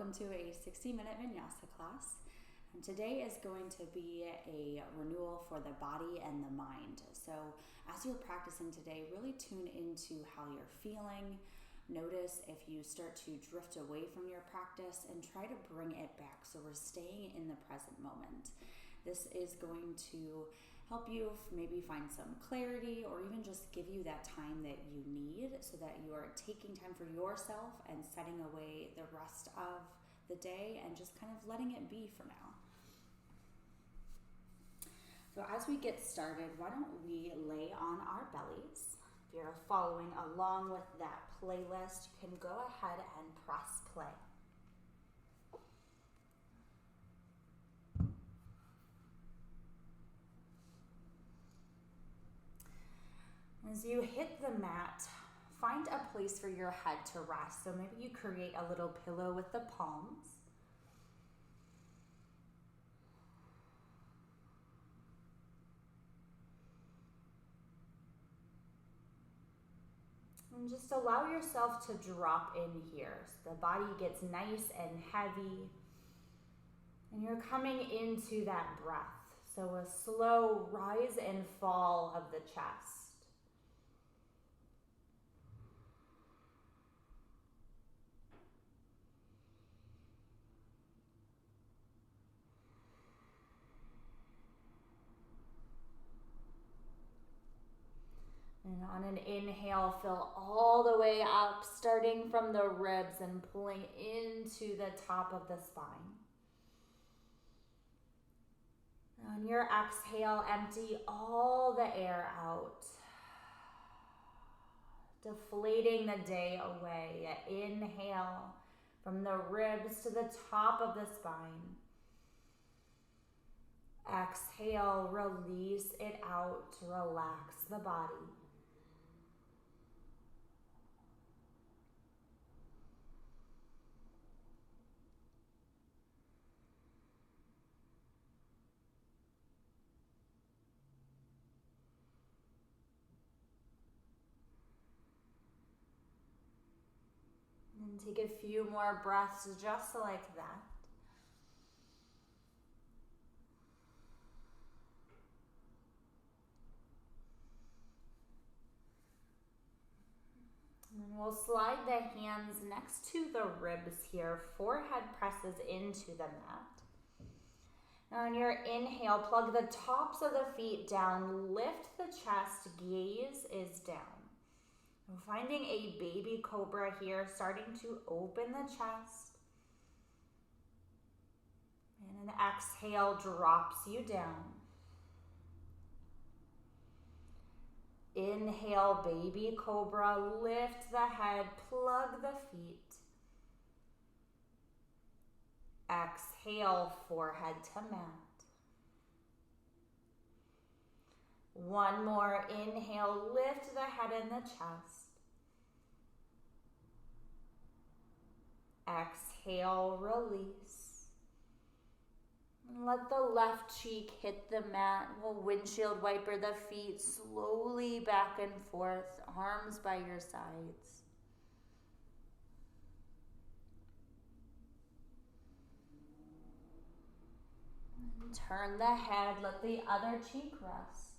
welcome to a 60-minute vinyasa class. And today is going to be a renewal for the body and the mind. So as you're practicing today, really tune into how you're feeling. Notice if you start to drift away from your practice and try to bring it back so we're staying in the present moment. This is going to help you maybe find some clarity or even just give you that time that you need so that you are taking time for yourself and setting away the rest of the day and just kind of letting it be for now. So as we get started, why don't we lay on our bellies? If you're following along with that playlist, you can go ahead and press play. As you hit the mat, find a place for your head to rest. So maybe you create a little pillow with the palms. And just allow yourself to drop in here. So the body gets nice and heavy. And you're coming into that breath. So a slow rise and fall of the chest. And on an inhale, fill all the way up, starting from the ribs and pulling into the top of the spine. On your exhale, empty all the air out, deflating the day away. Inhale from the ribs to the top of the spine. Exhale, release it out, relax the body. And take a few more breaths just like that. And we'll slide the hands next to the ribs here. Forehead presses into the mat. Now on your inhale, plug the tops of the feet down. Lift the chest, gaze is down. I'm finding a baby cobra here, starting to open the chest. And an exhale drops you down. Inhale, baby cobra, lift the head, plug the feet. Exhale, forehead to mat. One more inhale, lift the head and the chest. Exhale, release. And let the left cheek hit the mat. We'll windshield wiper the feet slowly back and forth, arms by your sides. And turn the head, let the other cheek rest.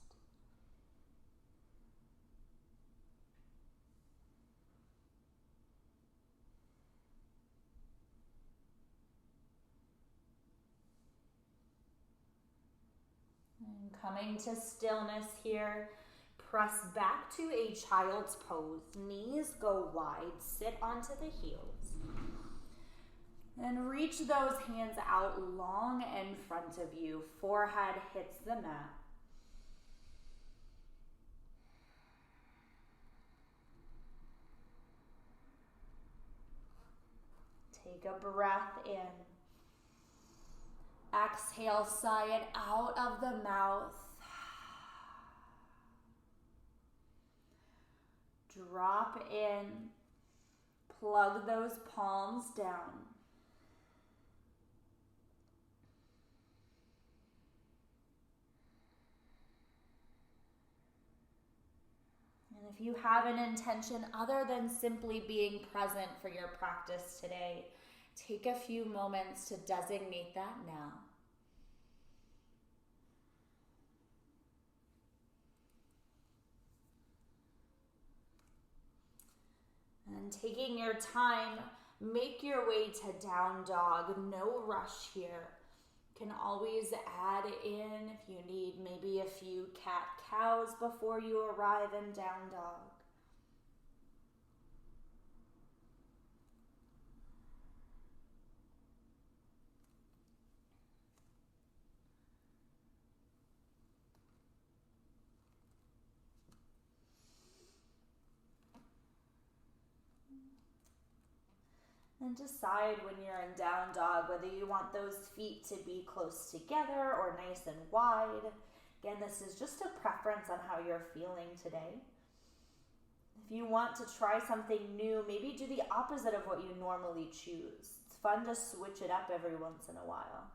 And coming to stillness here, press back to a child's pose. Knees go wide, sit onto the heels. And reach those hands out long in front of you. Forehead hits the mat. Take a breath in. Exhale, sigh it out of the mouth. Drop in. Plug those palms down. And if you have an intention other than simply being present for your practice today, Take a few moments to designate that now. And taking your time, make your way to down dog. No rush here. Can always add in if you need maybe a few cat-cows before you arrive in down dog. And decide when you're in down dog whether you want those feet to be close together or nice and wide. Again, this is just a preference on how you're feeling today. If you want to try something new, maybe do the opposite of what you normally choose. It's fun to switch it up every once in a while.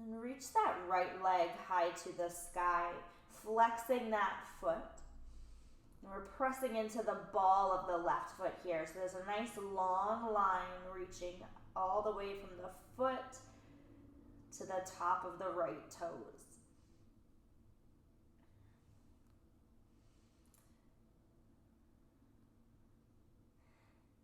And reach that right leg high to the sky, flexing that foot. And we're pressing into the ball of the left foot here. So there's a nice long line reaching all the way from the foot to the top of the right toes.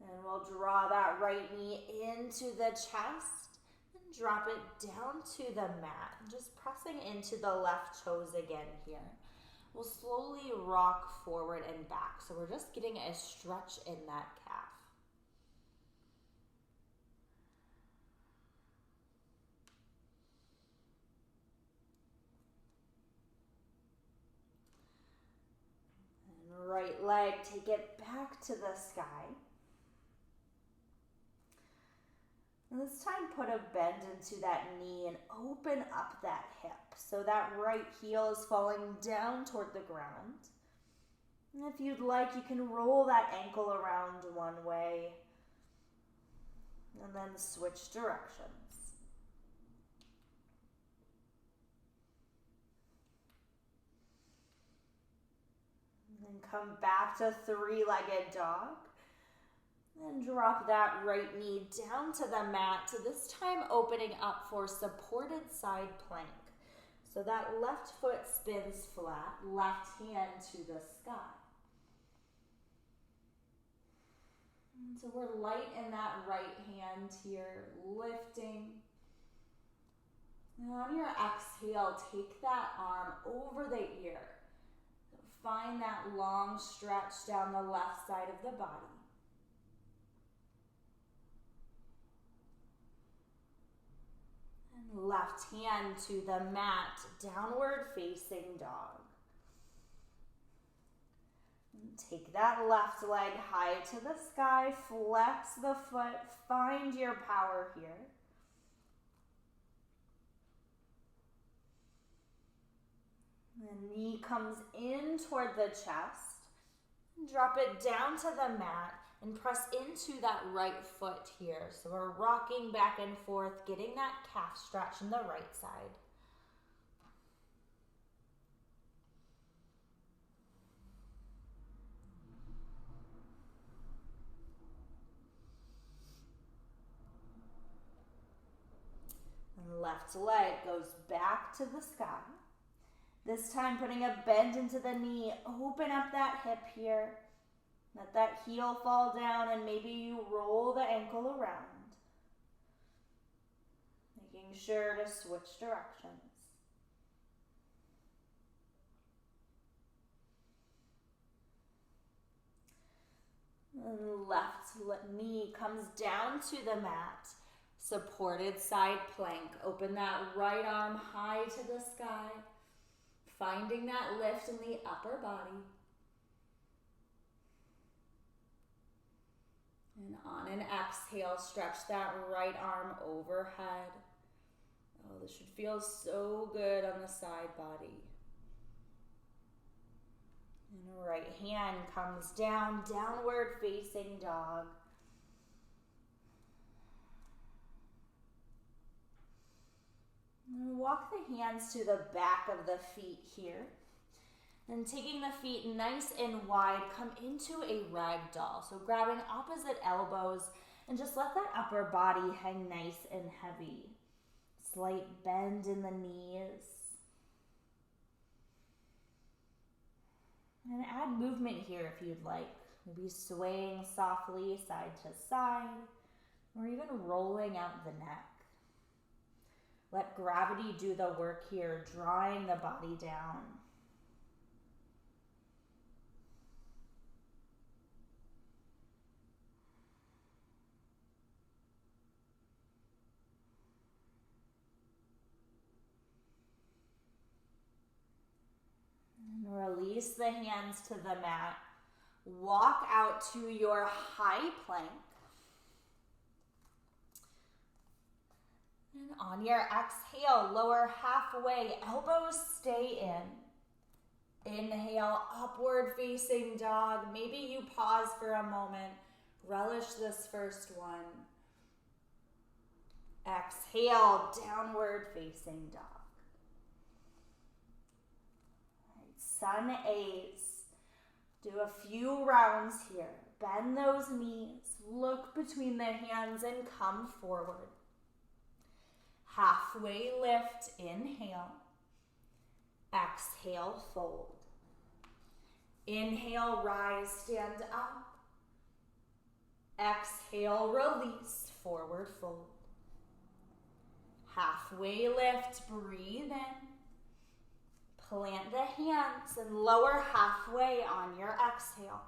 And we'll draw that right knee into the chest and drop it down to the mat. Just pressing into the left toes again here. We'll slowly rock forward and back. So we're just getting a stretch in that calf. And right leg, take it back to the sky. And this time put a bend into that knee and open up that hip. So that right heel is falling down toward the ground. And if you'd like, you can roll that ankle around one way and then switch directions. And then come back to three-legged dog. And drop that right knee down to the mat. So this time opening up for supported side plank. So that left foot spins flat, left hand to the sky. And so we're light in that right hand here, lifting. And on your exhale, take that arm over the ear. Find that long stretch down the left side of the body. Left hand to the mat, downward facing dog. And take that left leg high to the sky, flex the foot, find your power here. The knee comes in toward the chest, drop it down to the mat. And press into that right foot here. So we're rocking back and forth, getting that calf stretch in the right side. And left leg goes back to the sky. This time putting a bend into the knee, open up that hip here. Let that heel fall down and maybe you roll the ankle around. Making sure to switch directions. And left knee comes down to the mat. Supported side plank. Open that right arm high to the sky. Finding that lift in the upper body. And on an exhale, stretch that right arm overhead. Oh, this should feel so good on the side body. And right hand comes down, downward facing dog. And walk the hands to the back of the feet here. And taking the feet nice and wide, come into a ragdoll. So grabbing opposite elbows and just let that upper body hang nice and heavy. Slight bend in the knees. And add movement here if you'd like. Maybe swaying softly side to side, or even rolling out the neck. Let gravity do the work here, drawing the body down. And release the hands to the mat. Walk out to your high plank. And on your exhale, lower halfway, elbows stay in. Inhale, upward facing dog. Maybe you pause for a moment. Relish this first one. Exhale, downward facing dog. All right, sun A's. Do a few rounds here. Bend those knees. Look between the hands and come forward. Halfway lift, inhale. Exhale, fold. Inhale, rise, stand up. Exhale, release, forward fold. Halfway lift, breathe in. Plant the hands and lower halfway on your exhale.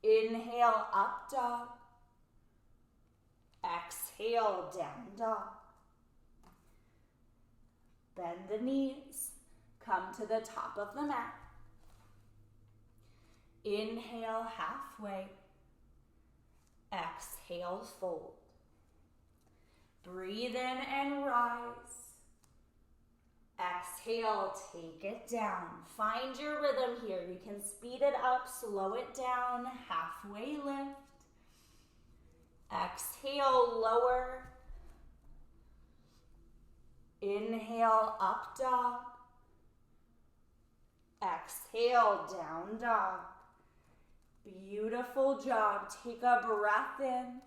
Inhale, up dog. Exhale, down dog. Bend the knees. Come to the top of the mat. Inhale, halfway. Exhale, fold. Breathe in and rise. Exhale, take it down. Find your rhythm here. You can speed it up, slow it down, halfway lift. Exhale, lower. Inhale, up dog. Exhale, down dog. Beautiful job. Take a breath in.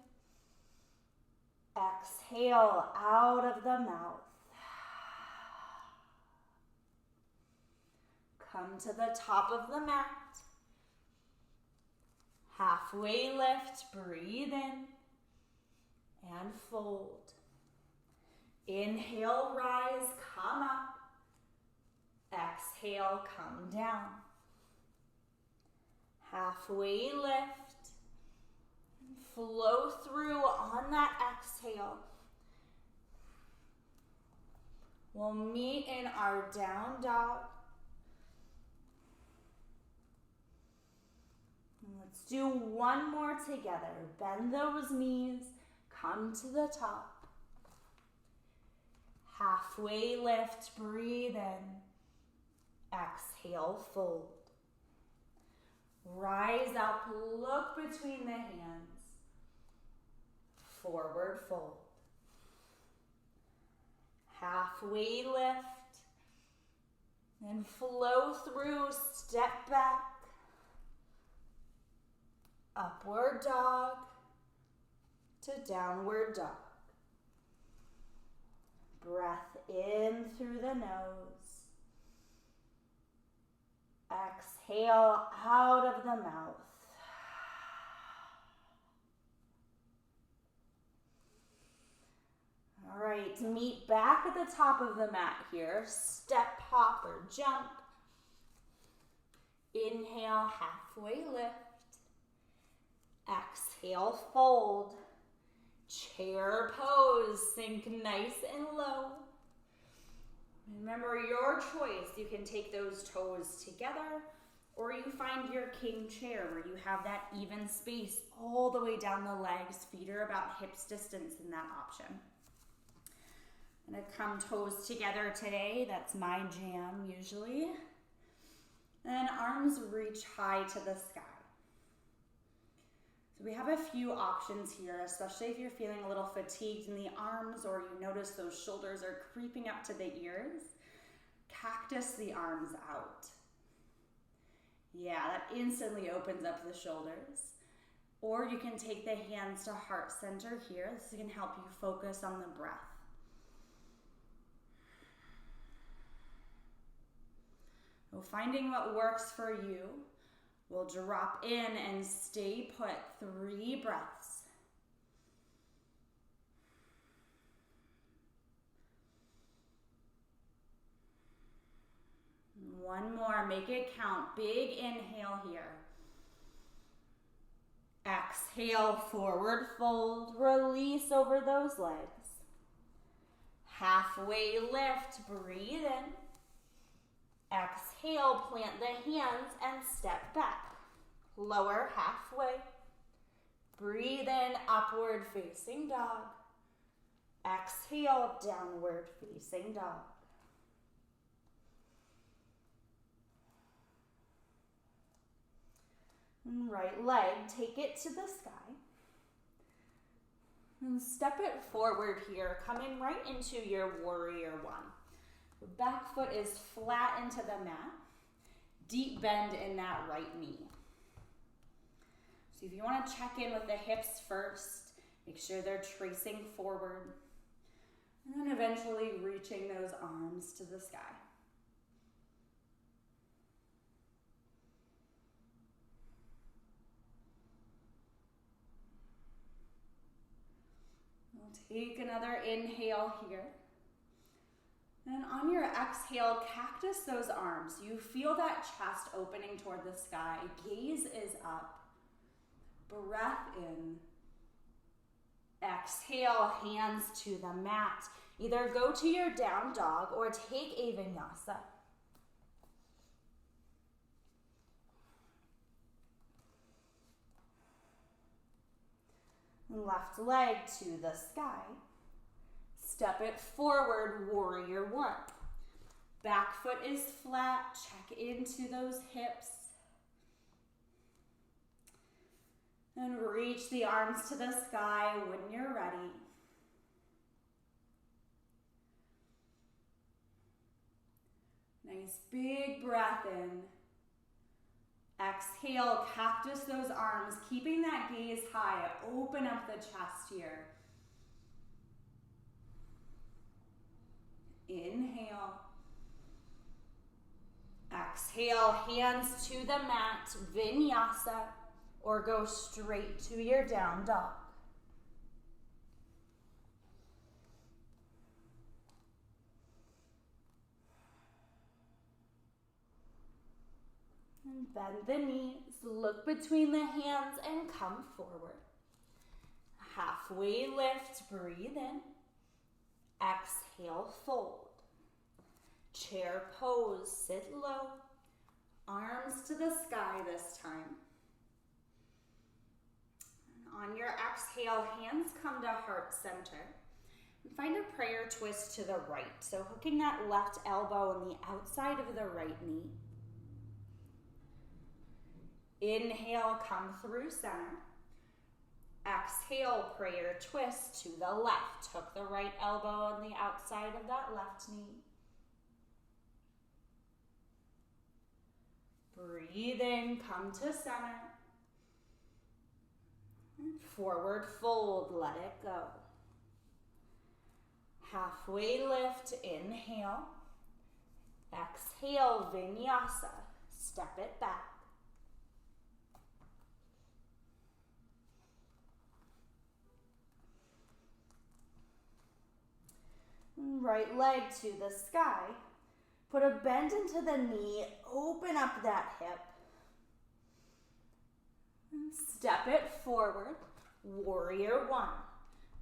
Exhale out of the mouth. Come to the top of the mat. Halfway lift, breathe in and fold. Inhale, rise, come up. Exhale, come down. Halfway lift. Flow through on that exhale. We'll meet in our down dog. Let's do one more together. Bend those knees, come to the top. Halfway lift, breathe in. Exhale, fold. Rise up, look between the hands. Forward fold. Halfway lift. And flow through, step back. Upward dog to downward dog. Breath in through the nose. Exhale out of the mouth. All right, meet back at the top of the mat here. Step, hop, or jump. Inhale, halfway lift. Exhale, fold. Chair pose, sink nice and low. Remember your choice. You can take those toes together, or you find your king chair where you have that even space all the way down the legs. Feet are about hips distance in that option. I'm gonna come toes together today. That's my jam usually. And arms reach high to the sky. So we have a few options here, especially if you're feeling a little fatigued in the arms or you notice those shoulders are creeping up to the ears. Cactus the arms out. Yeah, that instantly opens up the shoulders. Or you can take the hands to heart center here. This can help you focus on the breath. So finding what works for you, we'll drop in and stay put. 3 breaths. One more, make it count. Big inhale here. Exhale, forward fold, release over those legs. Halfway lift, breathe in. Exhale, plant the hands and step back. Lower halfway. Breathe in, upward facing dog. Exhale, downward facing dog. And right leg, take it to the sky. And step it forward here, coming right into your warrior one. The back foot is flat into the mat. Deep bend in that right knee. So if you want to check in with the hips first, make sure they're tracing forward. And then eventually reaching those arms to the sky. Take another inhale here. And on your exhale, cactus those arms. You feel that chest opening toward the sky. Gaze is up. Breath in. Exhale, hands to the mat. Either go to your down dog or take a vinyasa. Left leg to the sky. Step it forward, warrior one. Back foot is flat, check into those hips. And reach the arms to the sky when you're ready. Nice big breath in. Exhale, cactus those arms, keeping that gaze high. Open up the chest here. Inhale. Exhale, hands to the mat, vinyasa, or go straight to your down dog. And bend the knees, look between the hands and come forward. Halfway lift, breathe in. Exhale, fold. Chair pose, sit low. Arms to the sky this time. And on your exhale, hands come to heart center. And find a prayer twist to the right. So hooking that left elbow on the outside of the right knee. Inhale, come through center. Exhale, prayer twist to the left. Hook the right elbow on the outside of that left knee. Breathe in, come to center. Forward fold, let it go. Halfway lift, inhale. Exhale, vinyasa. Step it back. Right leg to the sky. Put a bend into the knee, open up that hip. Step it forward, warrior one.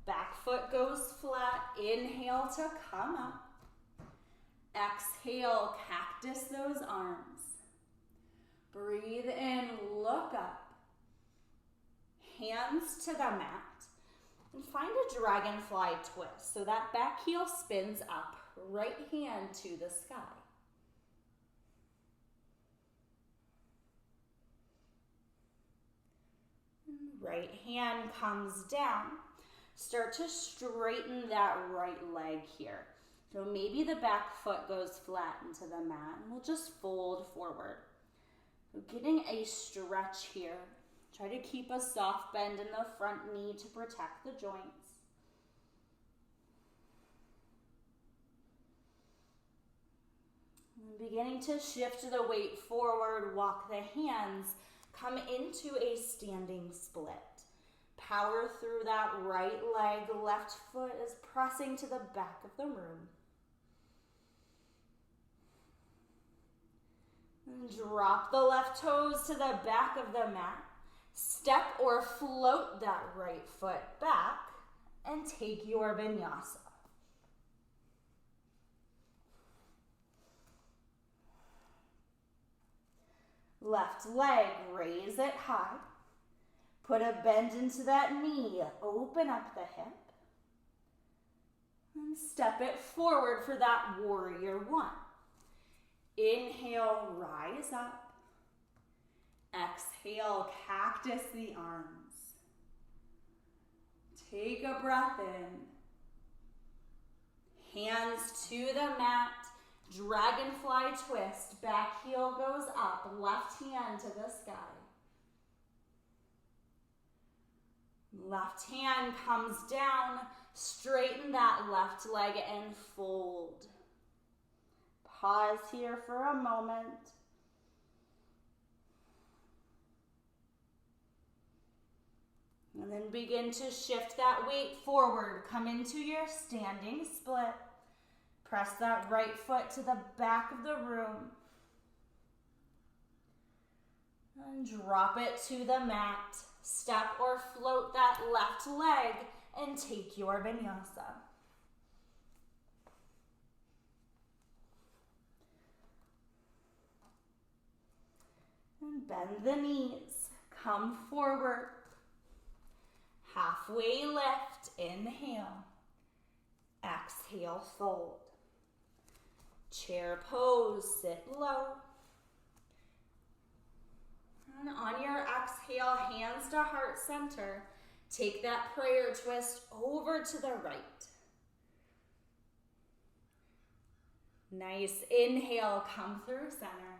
Back foot goes flat, inhale to come up. Exhale, cactus those arms. Breathe in, look up. Hands to the mat. And find a dragonfly twist. So that back heel spins up, right hand to the sky. Right hand comes down. Start to straighten that right leg here. So maybe the back foot goes flat into the mat and we'll just fold forward. Getting a stretch here. Try to keep a soft bend in the front knee to protect the joints. And beginning to shift the weight forward, walk the hands, come into a standing split. Power through that right leg, left foot is pressing to the back of the room. And drop the left toes to the back of the mat. Step or float that right foot back and take your vinyasa. Left leg, raise it high. Put a bend into that knee, open up the hip. And step it forward for that warrior one. Inhale, rise up. Exhale, cactus the arms. Take a breath in. Hands to the mat. Dragonfly twist. Back heel goes up. Left hand to the sky. Left hand comes down. Straighten that left leg and fold. Pause here for a moment. And then begin to shift that weight forward. Come into your standing split. Press that right foot to the back of the room. And drop it to the mat. Step or float that left leg and take your vinyasa. And bend the knees. Come forward. Halfway lift, inhale. Exhale, fold. Chair pose, sit low. And on your exhale, hands to heart center. Take that prayer twist over to the right. Nice inhale, come through center.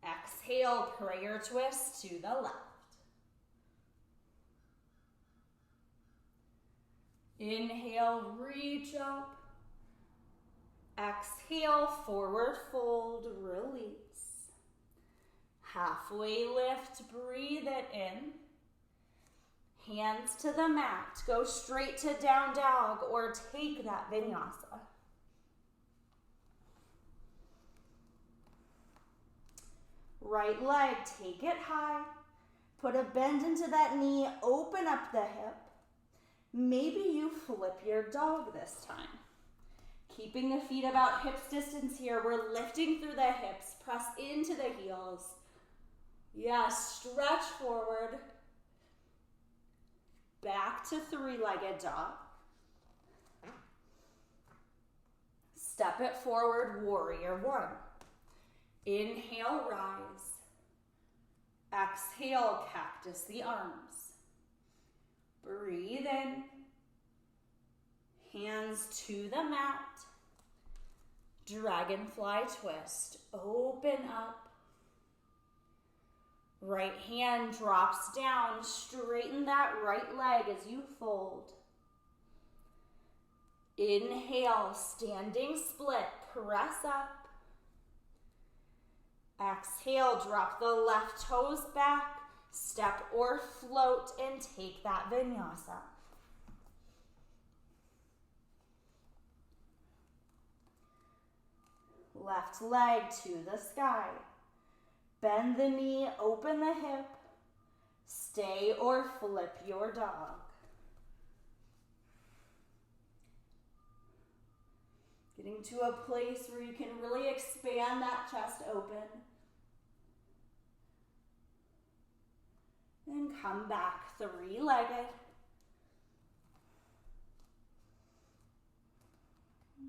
Exhale, prayer twist to the left. Inhale, reach up. Exhale, forward fold, release. Halfway lift, breathe it in. Hands to the mat. Go straight to down dog or take that vinyasa. Right leg, take it high. Put a bend into that knee, open up the hip. Maybe you flip your dog this time. Keeping the feet about hips distance here. We're lifting through the hips. Press into the heels. Yes, stretch forward. Back to three-legged dog. Step it forward, warrior one. Inhale, rise. Exhale, cactus the arms. Breathe in. Hands to the mat. Dragonfly twist. Open up. Right hand drops down. Straighten that right leg as you fold. Inhale, standing split. Press up. Exhale, drop the left toes back. Step or float and take that vinyasa. Left leg to the sky. Bend the knee, open the hip. Stay or flip your dog. Getting to a place where you can really expand that chest open. And come back three-legged.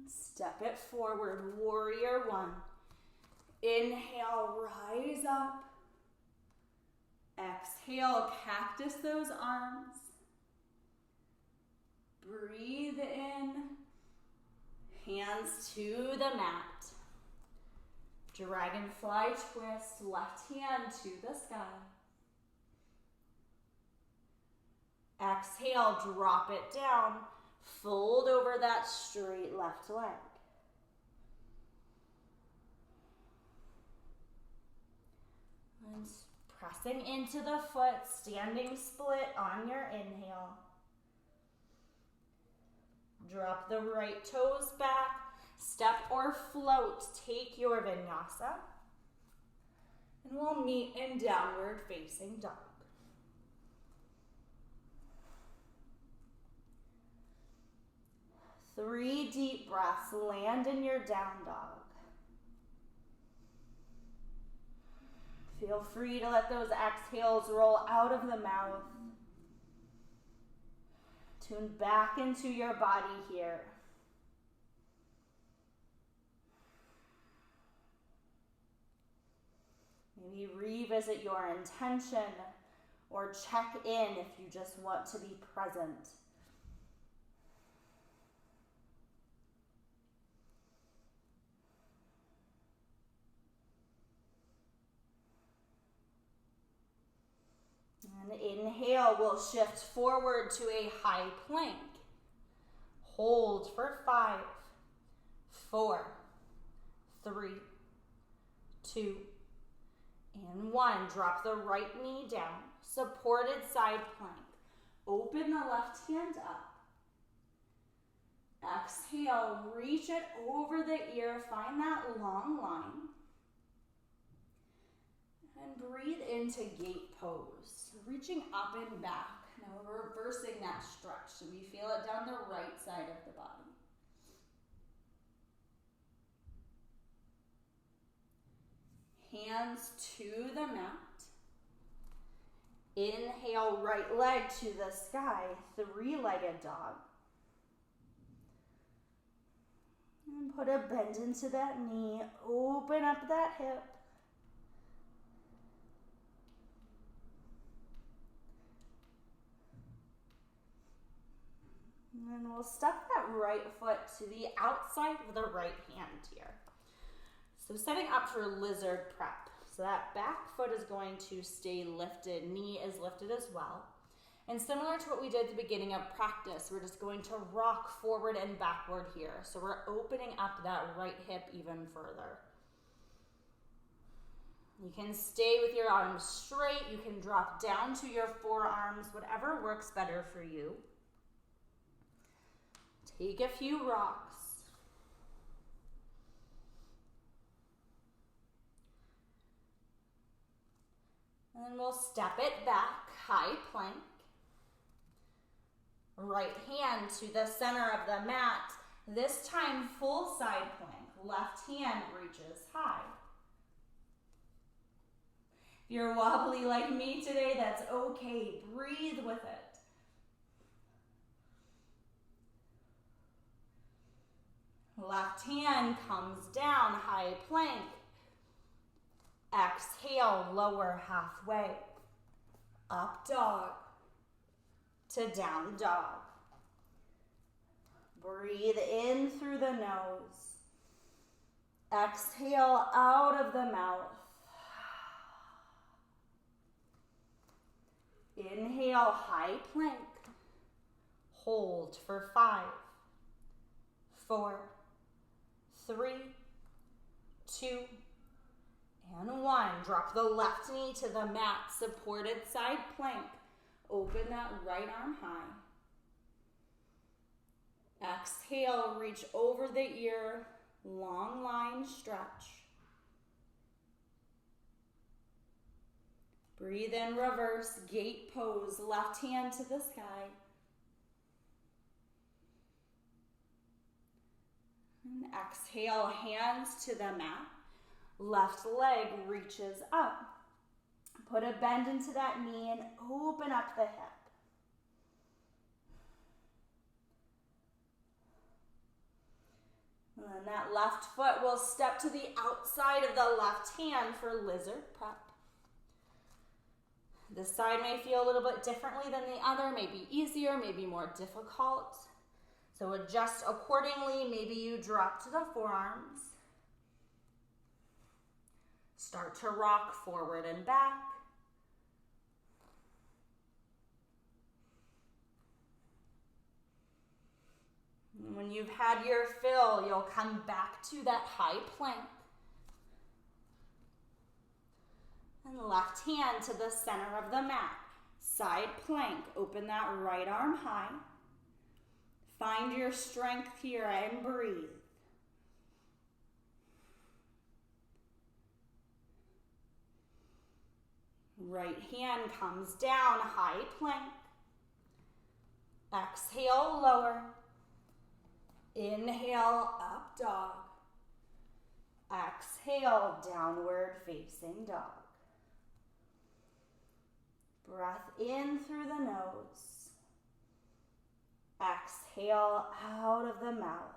Step it forward, warrior one. Inhale, rise up. Exhale, cactus those arms. Breathe in. Hands to the mat. Dragonfly twist, left hand to the sky. Exhale, drop it down. Fold over that straight left leg. And pressing into the foot, standing split on your inhale. Drop the right toes back. Step or float, take your vinyasa. And we'll meet in downward facing dog. Three deep breaths, land in your down dog. Feel free to let those exhales roll out of the mouth. Tune back into your body here. Maybe revisit your intention or check in if you just want to be present. And inhale, we'll shift forward to a high plank. Hold for 5, 4, 3, 2, and 1. Drop the right knee down. Supported side plank. Open the left hand up. Exhale, reach it over the ear. Find that long line. And breathe into gate pose. Reaching up and back. Now we're reversing that stretch. So we feel it down the right side of the body. Hands to the mat. Inhale, right leg to the sky, three-legged dog. And put a bend into that knee, open up that hip. And then we'll step that right foot to the outside of the right hand here. So setting up for lizard prep. So that back foot is going to stay lifted, knee is lifted as well. And similar to what we did at the beginning of practice, we're just going to rock forward and backward here. So we're opening up that right hip even further. You can stay with your arms straight. You can drop down to your forearms, whatever works better for you. Take a few rocks. And then we'll step it back, high plank. Right hand to the center of the mat. This time, full side plank. Left hand reaches high. If you're wobbly like me today, that's okay. Breathe with it. Left hand comes down, high plank. Exhale, lower halfway. Up dog to down dog. Breathe in through the nose. Exhale out of the mouth. Inhale, high plank. Hold for 5, 4, 3, 2, and 1. Drop the left knee to the mat, supported side plank. Open that right arm high. Exhale, reach over the ear, long line stretch. Breathe in, reverse, gate pose, left hand to the sky. And exhale, hands to the mat. Left leg reaches up. Put a bend into that knee and open up the hip. And then that left foot will step to the outside of the left hand for lizard prep. This side may feel a little bit differently than the other, maybe easier, maybe more difficult. So adjust accordingly. Maybe you drop to the forearms. Start to rock forward and back. And when you've had your fill, you'll come back to that high plank. And left hand to the center of the mat. Side plank, open that right arm high. Find your strength here and breathe. Right hand comes down, high plank. Exhale, lower. Inhale, up dog. Exhale, downward facing dog. Breath in through the nose. Exhale out of the mouth.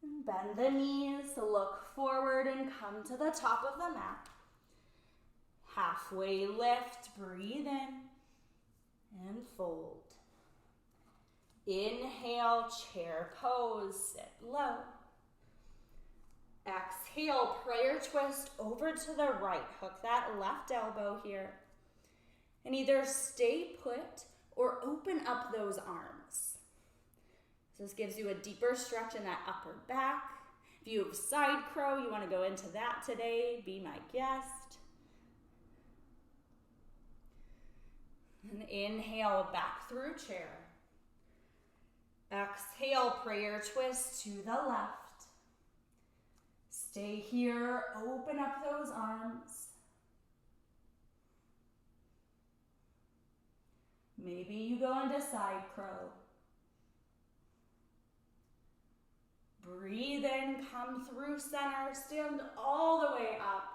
And bend the knees, look forward and come to the top of the mat. Halfway lift, breathe in and fold. Inhale, chair pose, sit low. Exhale, prayer twist over to the right. Hook that left elbow here. And either stay put or open up those arms. So this gives you a deeper stretch in that upper back. If you have side crow, you want to go into that today, be my guest. And inhale, back through chair. Exhale, prayer twist to the left. Stay here, open up those arms. Maybe you go into side crow. Breathe in, come through center, stand all the way up.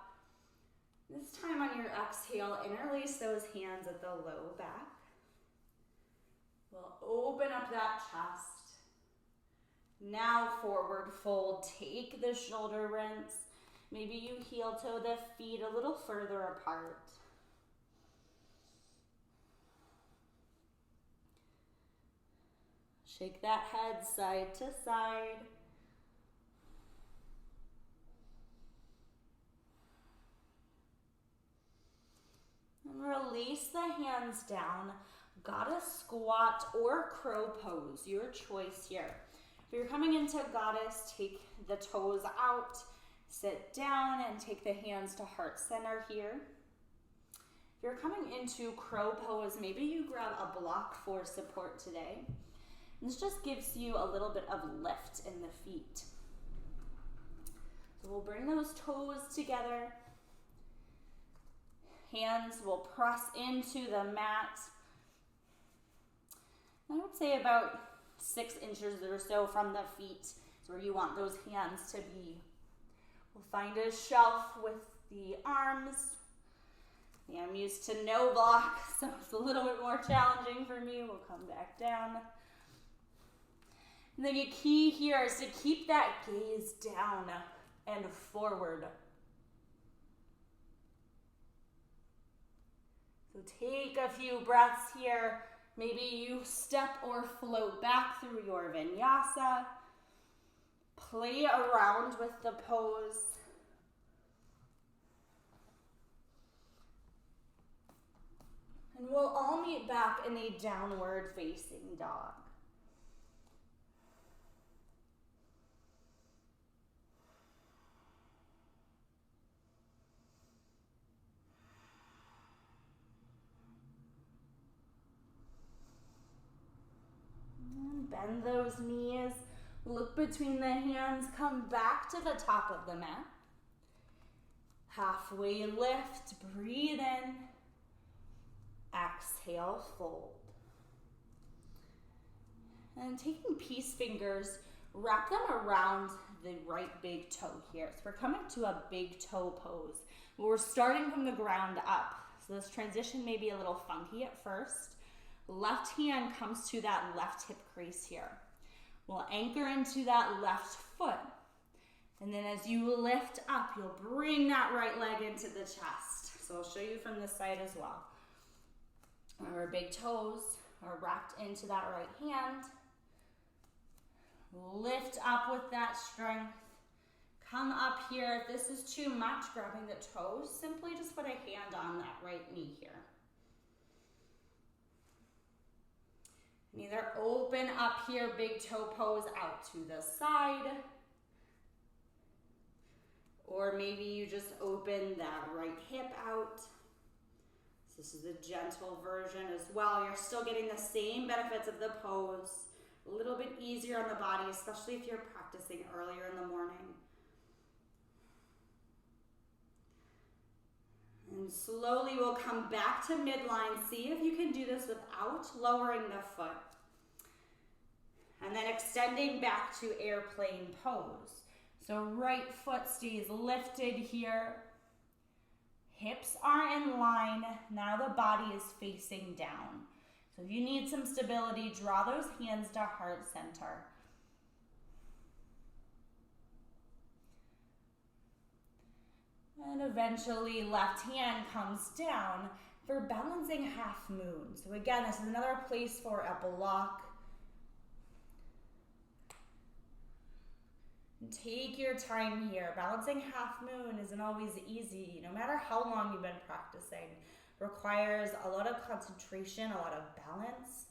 This time on your exhale, interlace those hands at the low back. We'll open up that chest. Now forward fold, take the shoulder rinse. Maybe you heel toe the feet a little further apart. Shake that head side to side. And release the hands down. Goddess squat or crow pose, your choice here. If you're coming into goddess, take the toes out, sit down and take the hands to heart center here. If you're coming into crow pose, maybe you grab a block for support today. And this just gives you a little bit of lift in the feet. So we'll bring those toes together. Hands will press into the mat. I would say about 6 inches or so from the feet is where you want those hands to be. We'll find a shelf with the arms. Yeah, I'm used to no block, so it's a little bit more challenging for me. We'll come back down. And then the key here is to keep that gaze down and forward. So take a few breaths here. Maybe you step or float back through your vinyasa. Play around with the pose. And we'll all meet back in a downward facing dog. Bend those knees, look between the hands, come back to the top of the mat. Halfway lift, breathe in. Exhale, fold. And taking peace fingers, wrap them around the right big toe here. So we're coming to a big toe pose. We're starting from the ground up. So this transition may be a little funky at first. Left hand comes to that left hip crease here. We'll anchor into that left foot. And then as you lift up, you'll bring that right leg into the chest. So I'll show you from this side as well. Our big toes are wrapped into that right hand. Lift up with that strength. Come up here. If this is too much, grabbing the toes, simply just put a hand on that right knee here. And either open up here, big toe pose out to the side, or maybe you just open that right hip out. This is a gentle version as well. You're still getting the same benefits of the pose. A little bit easier on the body, especially if you're practicing earlier in the morning. And slowly we'll come back to midline. See if you can do this without lowering the foot. And then extending back to airplane pose. So right foot stays lifted here. Hips are in line. Now the body is facing down. So if you need some stability, draw those hands to heart center. And eventually left hand comes down for balancing half moon. So again, this is another place for a block. And take your time here. Balancing half moon isn't always easy, no matter how long you've been practicing. Requires a lot of concentration, a lot of balance.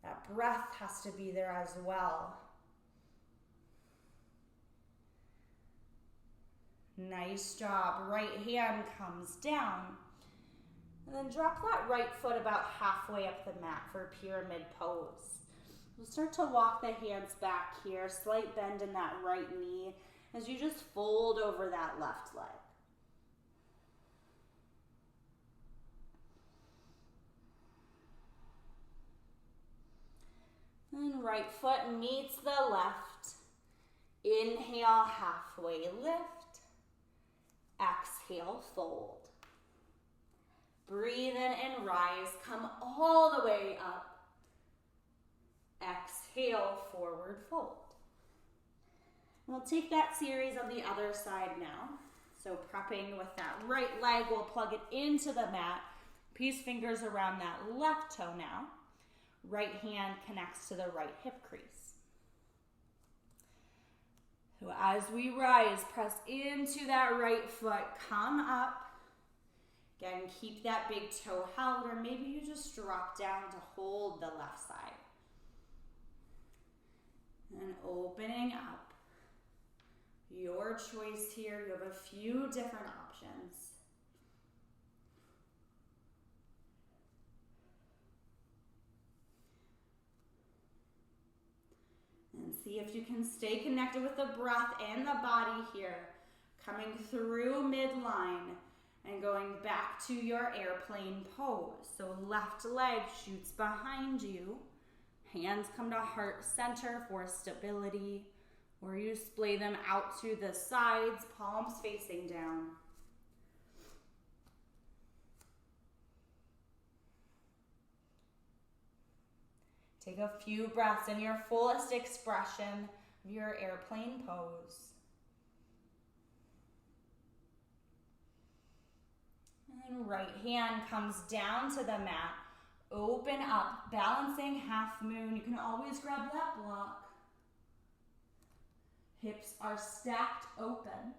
That breath has to be there as well. Nice job. Right hand comes down. And then drop that right foot about halfway up the mat for pyramid pose. We'll start to walk the hands back here. Slight bend in that right knee as you just fold over that left leg. And right foot meets the left. Inhale, halfway lift. Exhale, fold. Breathe in and rise. Come all the way up. Exhale, forward fold. We'll take that series on the other side now. So prepping with that right leg, we'll plug it into the mat. Peace fingers around that left toe now. Right hand connects to the right hip crease. So as we rise, press into that right foot, come up. Again, keep that big toe held, or maybe you just drop down to hold the left side. And opening up. Your choice here. You have a few different options. And see if you can stay connected with the breath and the body here. Coming through midline and going back to your airplane pose. So left leg shoots behind you. Hands come to heart center for stability, or you splay them out to the sides, palms facing down. Take a few breaths in your fullest expression of your airplane pose. And right hand comes down to the mat. Open up, balancing half moon. You can always grab that block. Hips are stacked open.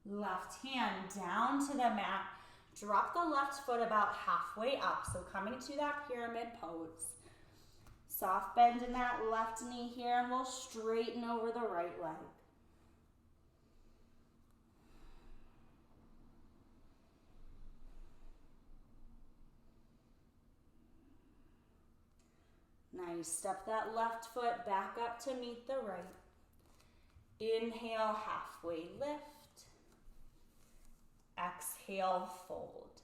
Left hand down to the mat. Drop the left foot about halfway up. So coming to that pyramid pose. Soft bend in that left knee here, and we'll straighten over the right leg. Nice. Step that left foot back up to meet the right. Inhale, halfway lift. Exhale, fold.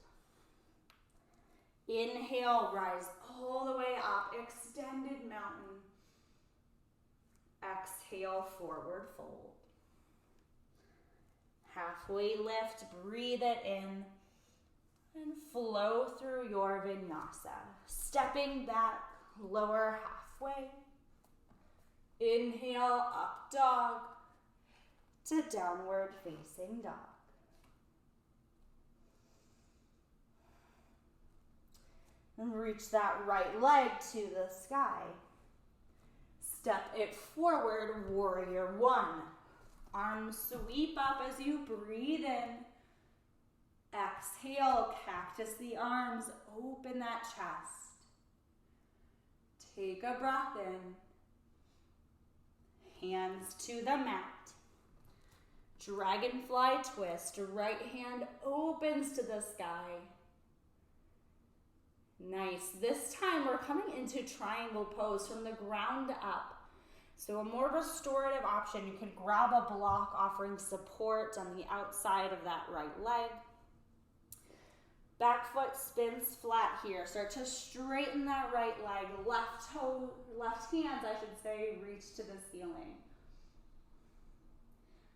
Inhale, rise all the way up, extended mountain. Exhale, forward fold. Halfway lift, breathe it in, and flow through your vinyasa. Stepping back, lower halfway. Inhale, up dog to downward facing dog. And reach that right leg to the sky. Step it forward, warrior one. Arms sweep up as you breathe in. Exhale, cactus the arms, open that chest. Take a breath in. Hands to the mat. Dragonfly twist, right hand opens to the sky. Nice. This time we're coming into triangle pose from the ground up. So a more restorative option, you can grab a block offering support on the outside of that right leg. Back foot spins flat here. Start to straighten that right leg. Left hands, I should say, reach to the ceiling.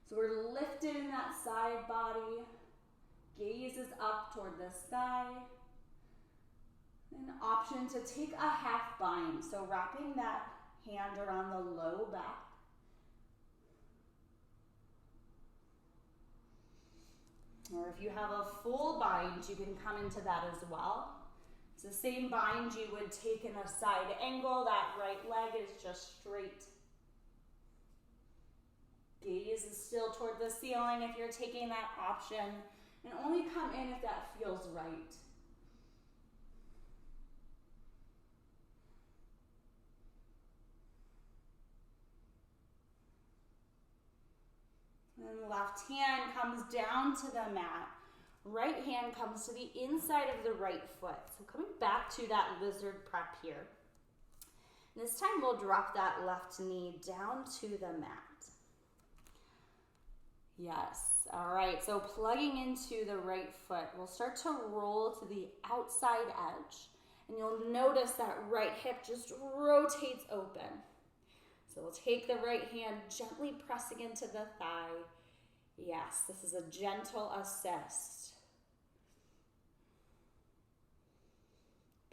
So we're lifting that side body. Gaze is up toward the sky. An option to take a half bind. So wrapping that hand around the low back. Or if you have a full bind, you can come into that as well. It's the same bind you would take in a side angle. That right leg is just straight. Gaze is still toward the ceiling if you're taking that option. And only come in if that feels right. And left hand comes down to the mat. Right hand comes to the inside of the right foot. So coming back to that lizard prep here. This time we'll drop that left knee down to the mat. Yes. All right. So plugging into the right foot, we'll start to roll to the outside edge. And you'll notice that right hip just rotates open. So we'll take the right hand, gently pressing into the thigh. Yes, this is a gentle assist.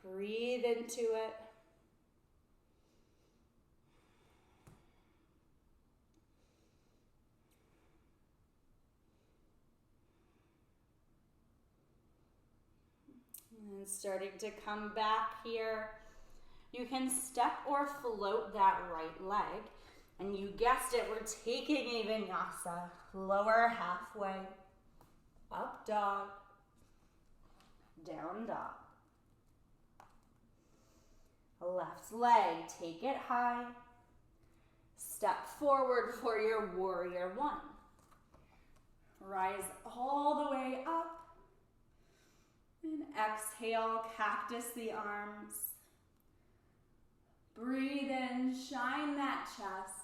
Breathe into it. And starting to come back here. You can step or float that right leg. And you guessed it, we're taking a vinyasa. Lower halfway. Up dog. Down dog. Left leg, take it high. Step forward for your warrior one. Rise all the way up. And exhale, cactus the arms. Breathe in, shine that chest.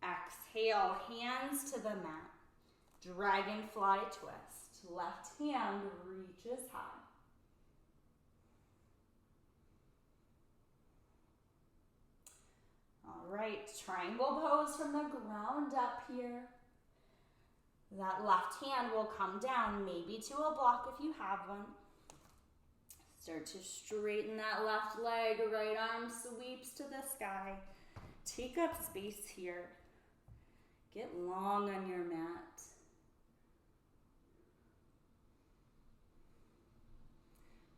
Exhale, hands to the mat. Dragonfly twist. Left hand reaches high. All right, triangle pose from the ground up here. That left hand will come down, maybe to a block if you have one. Start to straighten that left leg, right arm sweeps to the sky. Take up space here. Get long on your mat.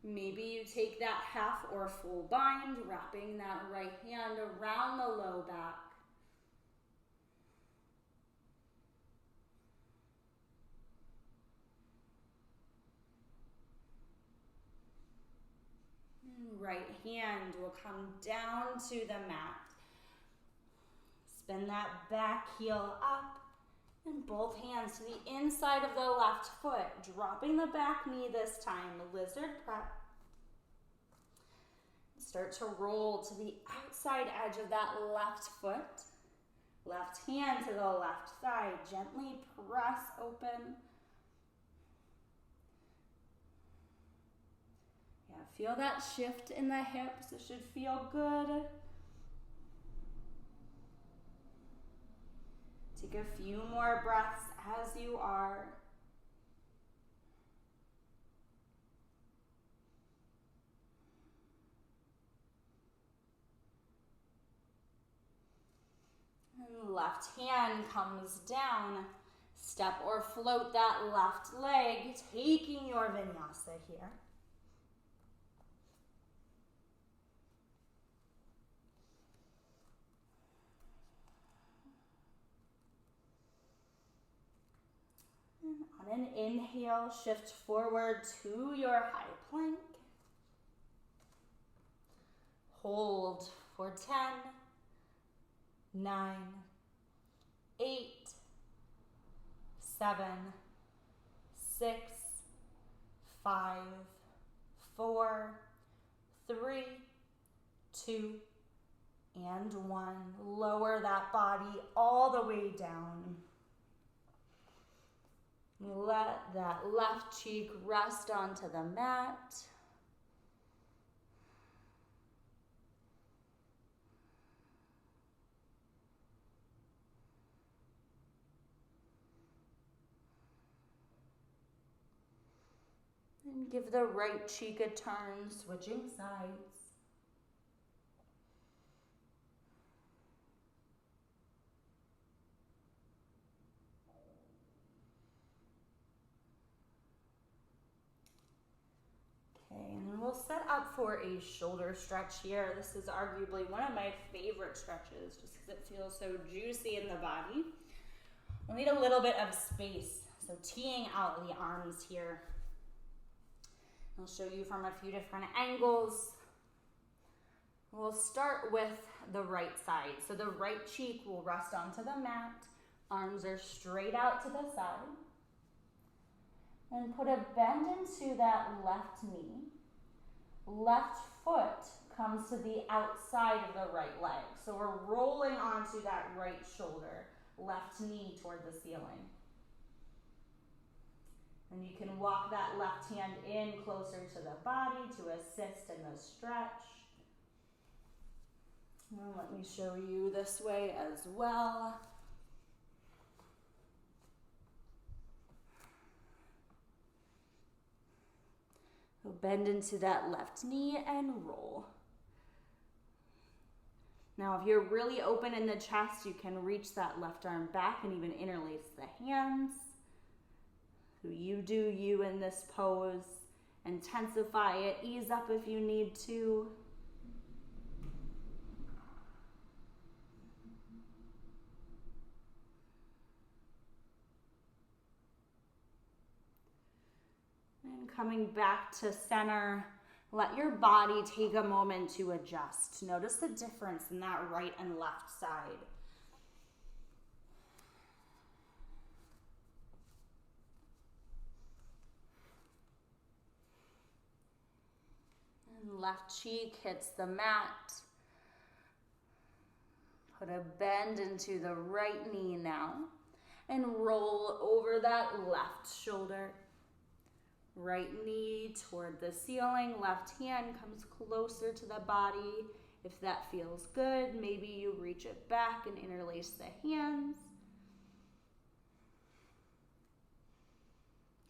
Maybe you take that half or full bind, wrapping that right hand around the low back. Right hand will come down to the mat. Spin that back heel up and both hands to the inside of the left foot, dropping the back knee this time, lizard prep. Start to roll to the outside edge of that left foot. Left hand to the left thigh, gently press open. Yeah, feel that shift in the hips. It should feel good. Take a few more breaths as you are. And left hand comes down. Step or float that left leg, taking your vinyasa here. On an inhale, shift forward to your high plank. Hold for 10, 9, 8, 7, 6, 5, 4, 3, 2, and 1. Lower that body all the way down. Let that left cheek rest onto the mat. And give the right cheek a turn, switching sides. And we'll set up for a shoulder stretch here. This is arguably one of my favorite stretches just because it feels so juicy in the body. We'll need a little bit of space, so teeing out the arms here. I'll show you from a few different angles. We'll start with the right side. So the right cheek will rest onto the mat. Arms are straight out to the side. And put a bend into that left knee. Left foot comes to the outside of the right leg. So we're rolling onto that right shoulder, left knee toward the ceiling. And you can walk that left hand in closer to the body to assist in the stretch. And let me show you this way as well. So bend into that left knee and roll. Now, if you're really open in the chest, you can reach that left arm back and even interlace the hands. So you do you in this pose. Intensify it, ease up if you need to. And coming back to center, let your body take a moment to adjust. Notice the difference in that right and left side. And left cheek hits the mat. Put a bend into the right knee now and roll over that left shoulder. Right knee toward the ceiling, left hand comes closer to the body. If that feels good, maybe you reach it back and interlace the hands.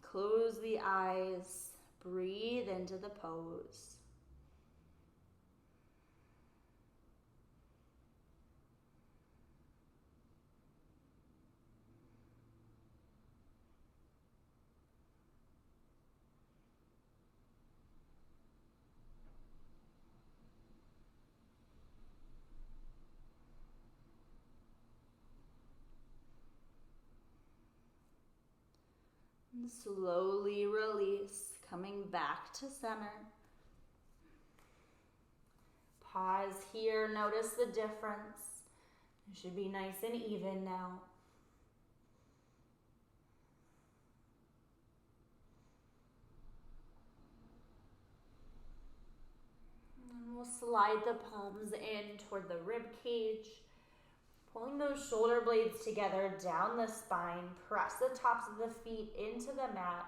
Close the eyes, breathe into the pose. And slowly release, coming back to center. Pause here, notice the difference. It should be nice and even now. And we'll slide the palms in toward the rib cage. Pulling those shoulder blades together down the spine. Press the tops of the feet into the mat.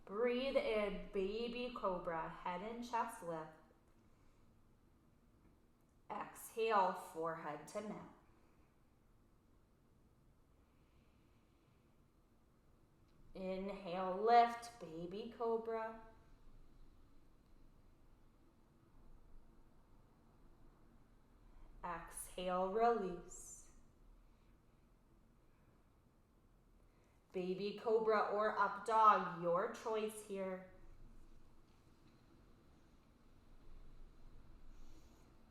Breathe in, baby cobra, head and chest lift. Exhale, forehead to mat. Inhale, lift, baby cobra. Exhale, release. Baby cobra or up dog, your choice here.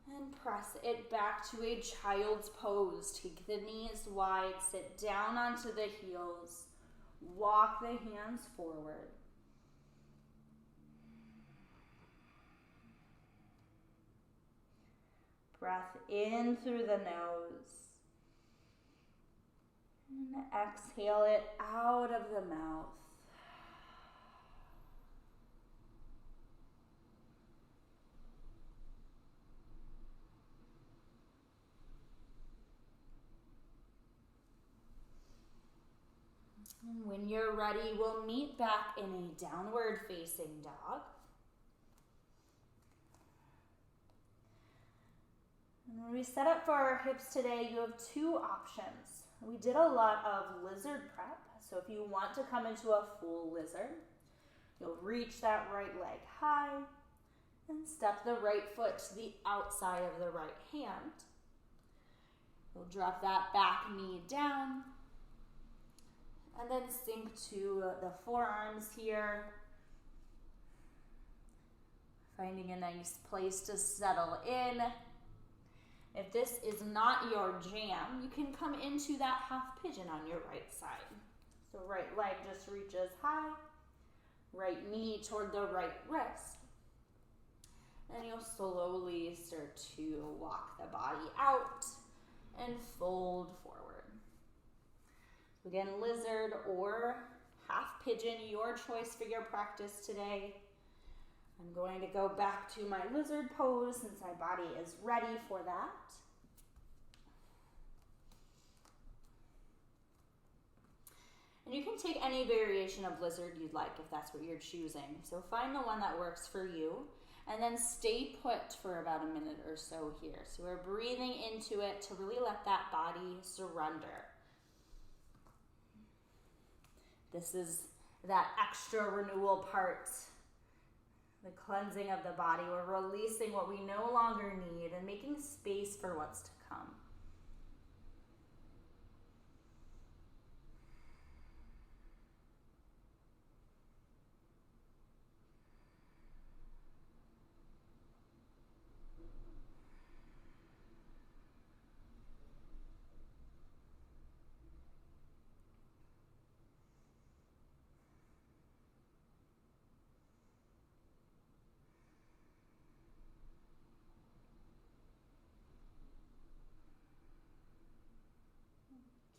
And press it back to a child's pose. Take the knees wide, sit down onto the heels. Walk the hands forward. Breath in through the nose. And exhale it out of the mouth. And when you're ready, we'll meet back in a downward facing dog. And when we set up for our hips today, you have two options. We did a lot of lizard prep, so if you want to come into a full lizard, you'll reach that right leg high and step the right foot to the outside of the right hand. You'll drop that back knee down and then sink to the forearms here, finding a nice place to settle in. If this is not your jam, you can come into that half pigeon on your right side. So right leg just reaches high, right knee toward the right wrist. And you'll slowly start to walk the body out and fold forward. Again, lizard or half pigeon, your choice for your practice today. I'm going to go back to my lizard pose since my body is ready for that. And you can take any variation of lizard you'd like if that's what you're choosing. So find the one that works for you and then stay put for about a minute or so here. So we're breathing into it to really let that body surrender. This is that extra renewal part. The cleansing of the body. We're releasing what we no longer need and making space for what's to come.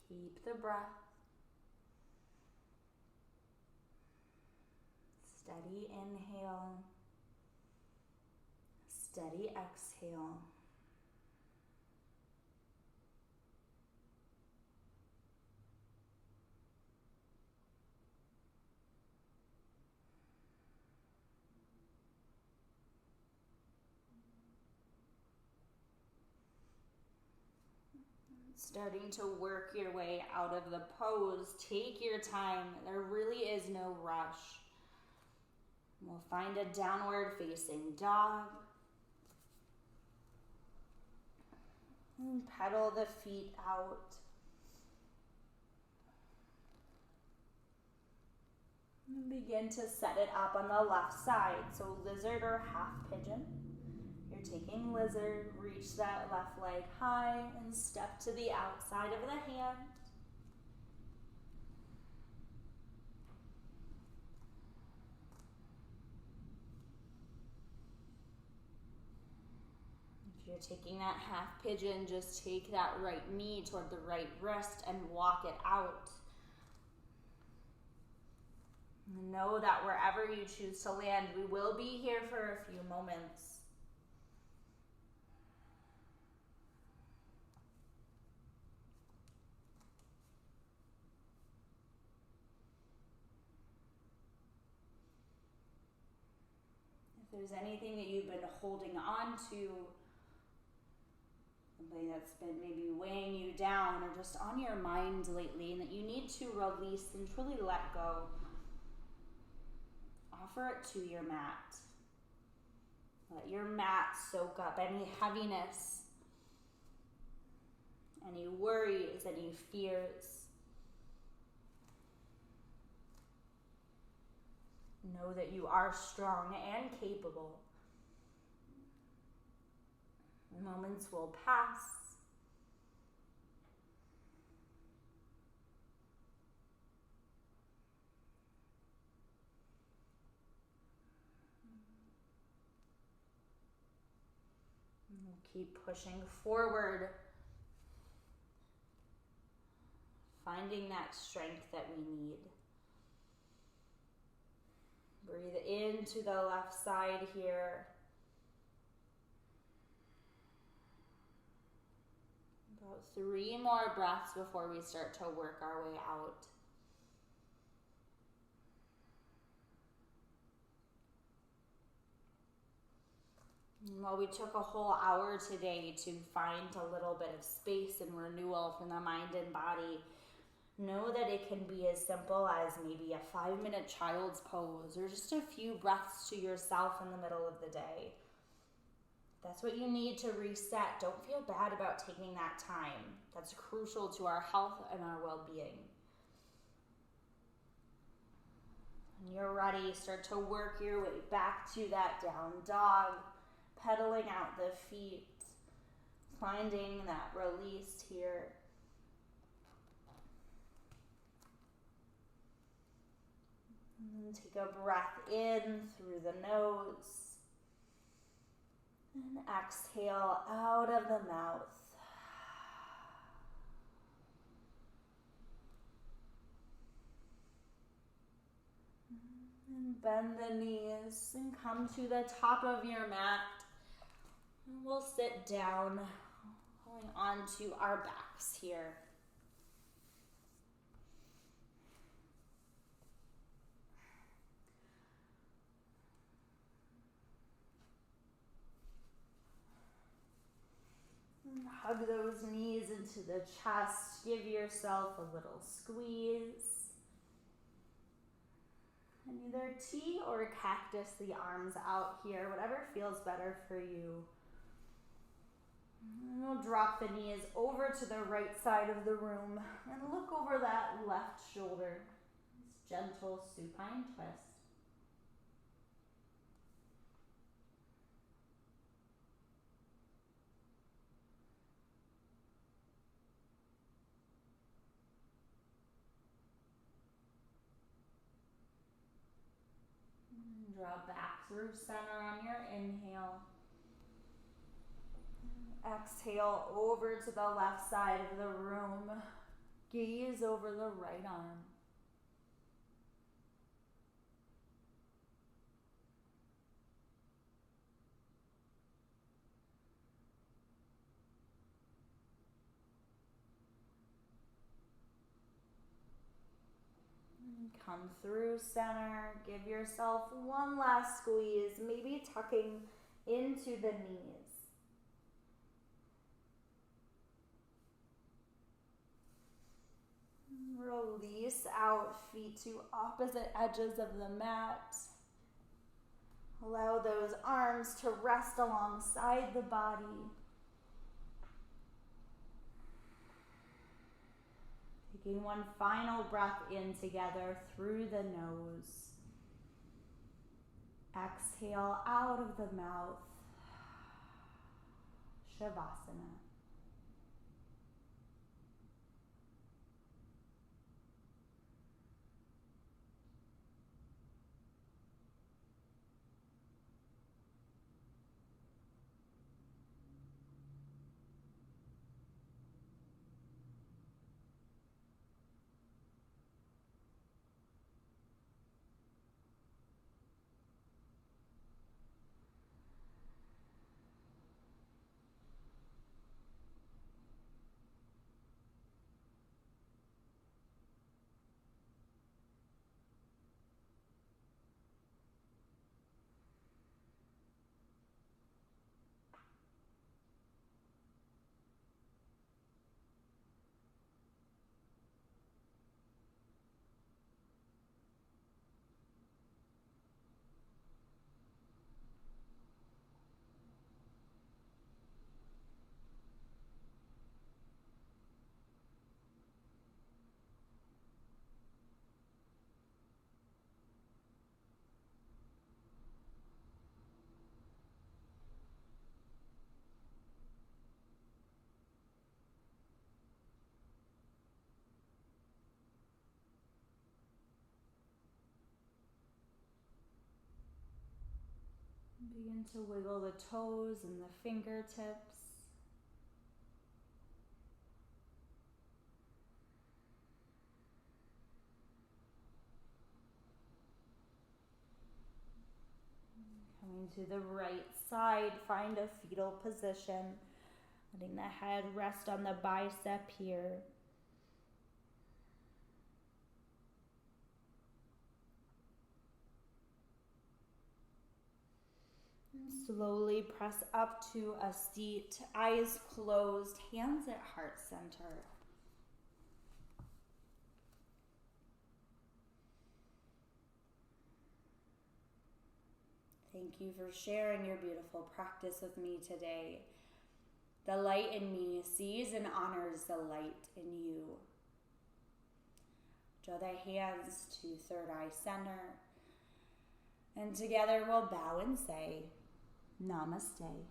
Keep the breath. Steady inhale. Steady exhale. Starting to work your way out of the pose. Take your time. There really is no rush. We'll find a downward facing dog. And pedal the feet out. And begin to set it up on the left side. So lizard or half pigeon. You're taking lizard, reach that left leg high and step to the outside of the hand. If you're taking that half pigeon, just take that right knee toward the right wrist and walk it out. Know that wherever you choose to land, we will be here for a few moments. If there's anything that you've been holding on to, something that's been maybe weighing you down or just on your mind lately and that you need to release and truly let go, offer it to your mat. Let your mat soak up any heaviness, any worries, any fears. Know that you are strong and capable. Moments will pass. Keep pushing forward, finding that strength that we need. Breathe into the left side here. About 3 more breaths before we start to work our way out. Well, we took a whole hour today to find a little bit of space and renewal from the mind and body. Know that it can be as simple as maybe a 5-minute child's pose or just a few breaths to yourself in the middle of the day. That's what you need to reset. Don't feel bad about taking that time. That's crucial to our health and our well-being. When you're ready, start to work your way back to that down dog. Pedaling out the feet, finding that release here. And then take a breath in through the nose. And exhale out of the mouth. And bend the knees and come to the top of your mat. We'll sit down, holding on to our backs here. And hug those knees into the chest. Give yourself a little squeeze. And either T or cactus the arms out here, whatever feels better for you. And we'll drop the knees over to the right side of the room and look over that left shoulder. This gentle supine twist. And draw back through center on your inhale. Exhale over to the left side of the room. Gaze over the right arm. And come through center. Give yourself one last squeeze, maybe tucking into the knees. Release out, feet to opposite edges of the mat. Allow those arms to rest alongside the body. Taking one final breath in together through the nose. Exhale out of the mouth. Savasana. Begin to wiggle the toes and the fingertips. Coming to the right side, find a fetal position. Letting the head rest on the bicep here. And slowly press up to a seat, eyes closed, hands at heart center. Thank you for sharing your beautiful practice with me today. The light in me sees and honors the light in you. Draw the hands to third eye center. And together we'll bow and say, Namaste.